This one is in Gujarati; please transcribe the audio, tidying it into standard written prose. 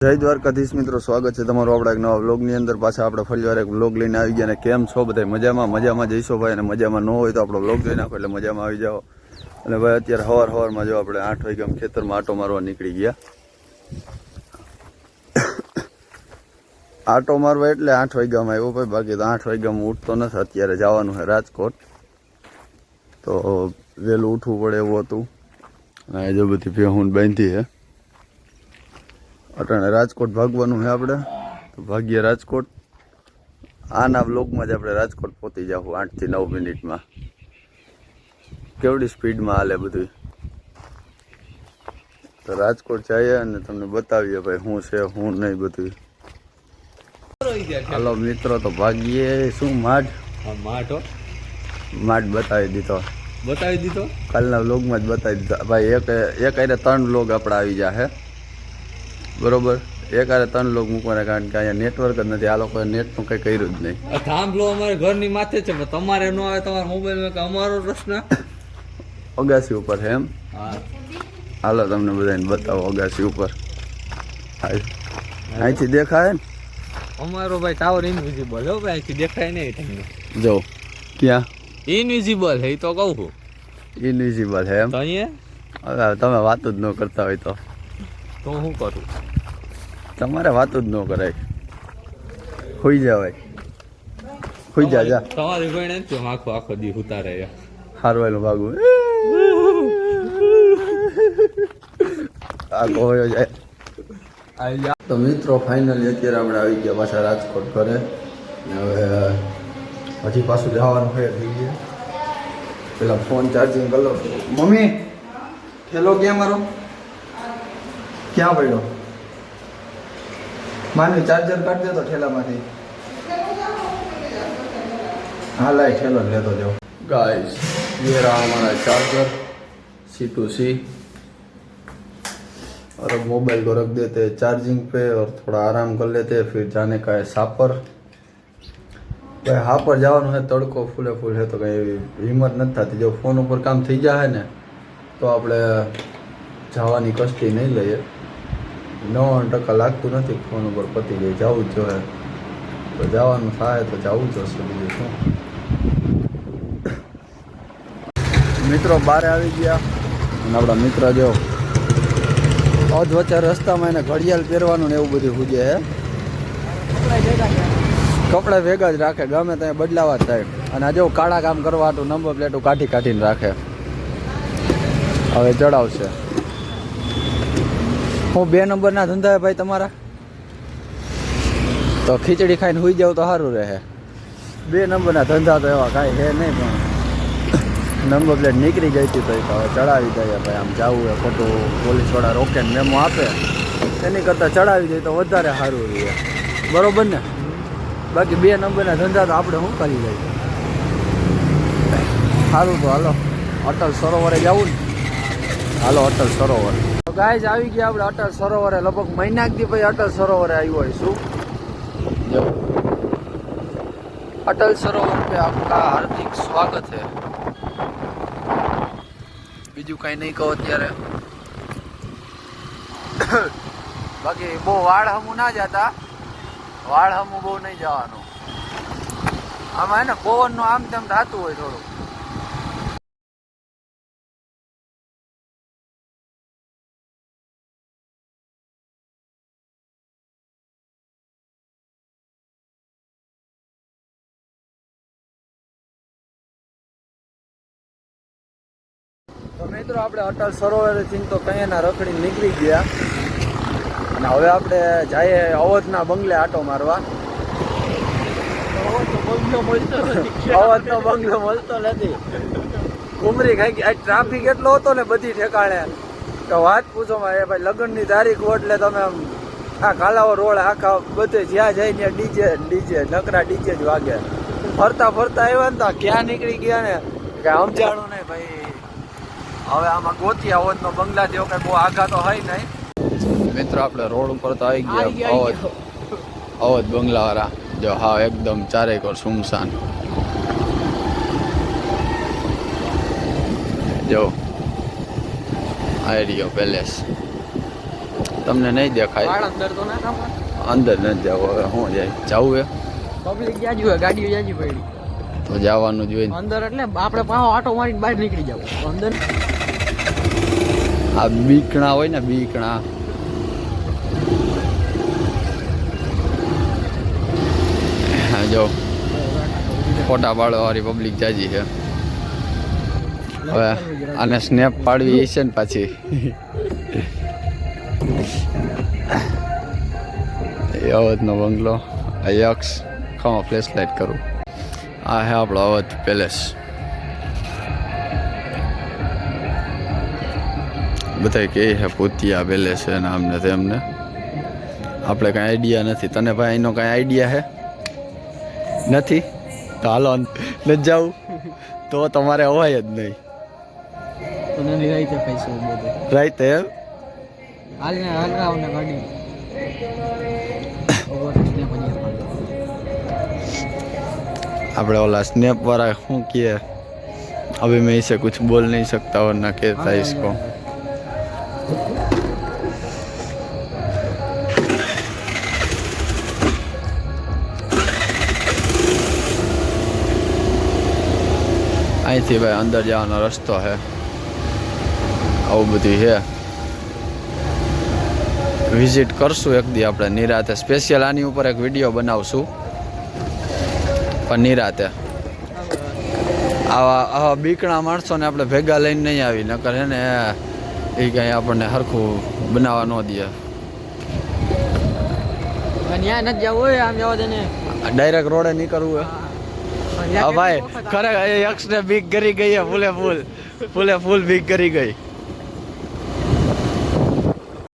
જય દ્વારકાધીશ મિત્રો, સ્વાગત છે તમારું આપણા એક નવા વ્લોગની અંદર. પાછા આપણે ફરીવાર એક વ્લોગ લઈને આવી ગયા. અને કેમ છો બધા? મજામાં જઈશો ભાઈ, અને મજામાં ન હોય તો આપણો વ્લોગ જોઈ નાખો એટલે મજામાં આવી જાઓ. અને ભાઈ અત્યારે સવારમાં જો આપણે 8 વાગ્યામાં ખેતરમાં આટો મારવા નીકળી ગયા. આટો મારવા એટલે 8 વાગ્યામાં આવ્યો ભાઈ, બાકી તો 8 વાગ્યામાં ઉઠતો નથી. અત્યારે જવાનું છે રાજકોટ, તો વહેલું ઉઠવું પડે એવું હતું. અને જો બધી ભેહું બાંધી છે. અટાણે રાજકોટ ભાગવાનું છે આપણે, તો ભાગ્ય રાજકોટ. આના બ્લોગમાં જ આપણે રાજકોટ પહોંચી જાઉં 8 થી 9 મિનિટમાં. કેવડી સ્પીડમાં હાલે બધું. તો રાજકોટ જઈએ અને તમને બતાવીએ ભાઈ શું છે શું નહીં બધું. હાલો મિત્રો, તો ભાગ્યે શું માઠ બતાવી દીધો. કાલના વ્લોગમાં જ બતાવી દીધો ભાઈ. એક આરે 3 વ્લોગ આપણે આવી જાય બરોબર. એક આરે 3 લોક મૂકવાના, કારણ કે અહીંયા નેટવર્ક જ નથી. આ લોકોએ નેટનું કંઈ કર્યું જ નહીં. થાંભલો અમારે ઘરની માથે છે, તમારે ન આવે તમારા મોબાઈલમાં કે અમારો પ્રશ્ન. અગાસી ઉપર છે એમ? હા, હાલો તમને બધાને બતાવો અગાસી ઉપર. અહીંથી દેખાય ને અમારો ભાઈ ટાવર ઇનવિઝિબલ હો ભાઈ, અહીંથી દેખાય નહીં તમને. જો ક્યાં ઇનવિઝિબલ હે તો કહું છું. ઇનવિઝિબલ છે એમ? તો અહીંયા હવે તમે વાતો જ ન કરતા હોય તો શું કરું? તમારે વાતો જ ન કરાય. ખોઈ જવાય, ખોઈ જા. તમારી ભાઈ નથી આખો દી ઉતારે હારવાયલું ભાગવું આ ગોયો જાય. તો મિત્રો ફાઇનલી અત્યારે આપણે આવી ગયા પાછા રાજકોટ ઘરે. હવે હજી પાછું જવાનું હોય થઈ ગયા. પેલા ફોન ચાર્જિંગ કરી લો. મમ્મી ઠેલો ક્યાં મારો? ક્યાં પડ્યો? માની ચાર્જર કાઢ દે તો ઠેલામાંથી. હા લાઈ ઠેલો લેતો જાઓ. गाइस ये रहा हमारा चार्जर C2C. और अब मोबाइल को रख देते हैं चार्जिंग पे और थोड़ा आराम कर लेते हैं. फिर जाने का है सापर. भाई हापर જવાનું है, તડકો ફૂલે ફૂલ है, તો કંઈ હિંમત નથી થતી. જો ફોન ઉપર કામ થઈ જાય ને તો આપણે જવાની કષ્ટી નહીં લઈએ. 99% લાગતું નથી ફોન ઉપર પતી જાય. જવું જ જોઈએ, તો જવાનું થાય તો જવું જ હશે. બીજું શું મિત્રો બહાર આવી ગયા. અને આપણા મિત્ર જો અધ વચ્ચે રસ્તામાં એને ઘડિયાળ પહેરવાનું ને એવું બધું પૂજે હે. કપડા ભેગા જ રાખે, ગમે ત્યાં બદલાવા જ થાય. અને આ જો કાળા કામ કરવાનું નંબર પ્લેટો કાઢીને રાખે. હવે ચડાવશે. હું 2 નંબરના ધંધા હે ભાઈ તમારા, તો ખીચડી ખાઈને સુઈ જાવ તો સારું રહે. 2 નંબરના ધંધા તો એવા કાંઈ છે નહીં, પણ નંબર પ્લેટ નીકળી ગઈ હતી તો હવે ચડાવી દઈએ ભાઈ. આમ જવું હોય ખોટું, પોલીસવાળા રોકે ને મેમો આપે, એની કરતાં ચડાવી દઈએ તો વધારે સારું રહે. બરોબર ને? બાકી 2 નંબરના ધંધા તો આપણે શું કરી લઈએ. સારું તો હાલો અટલ સરોવરે જવું ને. હાલો અટલ સરોવર. તો ગાઈઝ આવી ગયા આપણે અટલ સરોવરે. લગભગ મહિનાથી ભાઈ અટલ સરોવરે આવ્યો હોય શું. જો अटल सरोवर पे आपका हार्दिक स्वागत है. બીજું કઈ નહીં કહો અત્યારે. બાકી બહુ વાળ હમું ના જતા, વાળ હમું બહુ નહીં જવાનું. આમાં હે ને પવનનું આમ તેમ થતું હોય થોડું. તો મિત્રો આપણે અટલ સરોવરથી તો કયાના રખડી નીકળી ગયા. અને હવે આપણે જઈએ અવધના બંગલે આટો મારવા. અવધનો બંગલો મળતો નથી. ઉમરી ખાઈ આ ટ્રાફિક એટલો હતો ને બધી ઠેકાણે તો વાત પૂછો માં. એ ભાઈ લગ્નની તારીખ હોય એટલે તમે આમ આ કાલાવો રોડ આખા બધે જ્યાં જાય ત્યાં ડીજે નકરા ડીજે જ વાગે. ફરતા આવ્યા ને તો ક્યાં નીકળી ગયા ને કાંઈ સમજાણું નહીં ભાઈ. હવે આમાં ગોતી અવધનો બંગલા જેવો કઈ બહુ આગા તો હોય નહીં. મિત્રો આપણે રોડ ઉપર તો આવી ગયા અવધ બંગલા વાળા. જો હા એકદમ ચારેકોર સુમસાન. જો આ એરિયો પેલેસ. તમને નહીં દેખાય અંદર તો ના કામ અંદર નથી જવું હવે શું જાય જવું હે પબ્લિક જાજી હોય ગાડીઓ જાજી પડી તો જવાનું જ હોય ને. અંદર એટલે આપણે પાછો આટો મારીને બહાર નીકળી જવું અંદર આ બીકણા હોય ને બીકણા હા જો ફોટા પાડવા વાળી પબ્લિક જાજી છે હવે આને સ્નેપ પાડવી છે ને પાછી અવધનો બંગલો આ યક્ષ ખાવા ફ્લેશ લાઇટ કરું આ હે આપણો અવધ પેલેસ બધા કે હે ભૂતિયા પેલેસ છે ને આમને તેમને આપણે કાંઈ આઈડિયા નથી તને ભાઈ એનો કાંઈ આઈડિયા હે નથી તો હાલો નથી જવું તો તમારે અવાય જ નહીં તો નથી રાઈતે પૈસા બધું રાઈતે એમ હાલને હલરાવને ગાડી આપણે ઓલા स्नैप वाला શું किए अभी मैं इसे कुछ बोल नहीं सकता और ना कहता इसको અહીંથી ભાઈ અંદર જવાનો રસ્તો છે આવું બધું છે વિઝિટ કરશું એક દી આપણે નિરાતે સ્પેશિયલ આની ઉપર એક વિડીયો બનાવશું પણ નિરાતે આવા બીકણા માણસોને આપણે ભેગા લઈને નહીં આવી નકર હે ને એ કંઈ આપણને સરખું બનાવવા ન દે ત્યાં નથી જવું હોય આમ જવા દે ને ડાયરેક્ટ રોડે નીકળવું હોય હા ભાઈ ખરેખર યક્ષને બીક કરી ગઈ ફૂલે ફૂલ બીક કરી ગઈ